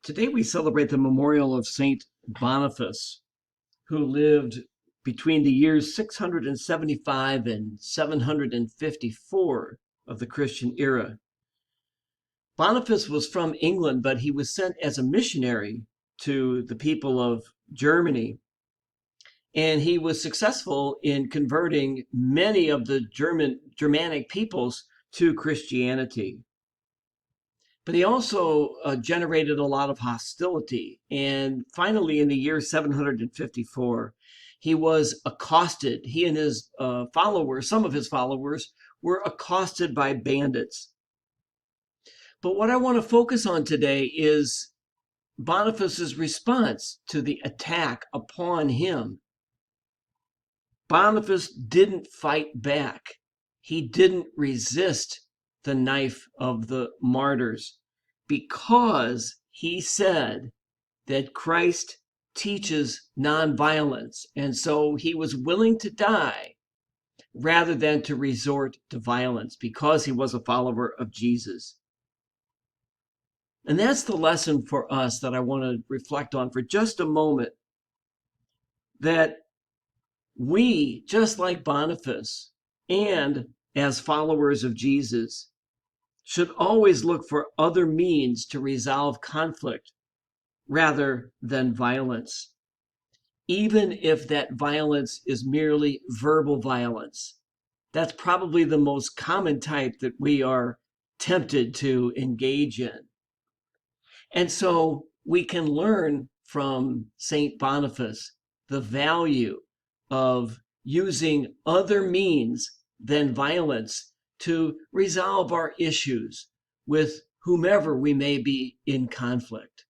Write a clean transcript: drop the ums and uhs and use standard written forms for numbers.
Today we celebrate the memorial of Saint Boniface, who lived between the years 675 and 754 of the Christian era. Boniface was from England, but he was sent as a missionary to the people of Germany. And he was successful in converting many of the Germanic peoples to Christianity. But he also generated a lot of hostility. And finally, in the year 754, he was accosted. He and his followers, some of his followers, were accosted by bandits. But what I want to focus on today is Boniface's response to the attack upon him. Boniface didn't fight back. He didn't resist the knife of the martyrs because he said that Christ teaches nonviolence. And so he was willing to die rather than to resort to violence because he was a follower of Jesus. And that's the lesson for us that I want to reflect on for just a moment, that we, just like Boniface, and as followers of Jesus, should always look for other means to resolve conflict rather than violence, even if that violence is merely verbal violence. That's probably the most common type that we are tempted to engage in. And so we can learn from St. Boniface the value of using other means than violence to resolve our issues with whomever we may be in conflict.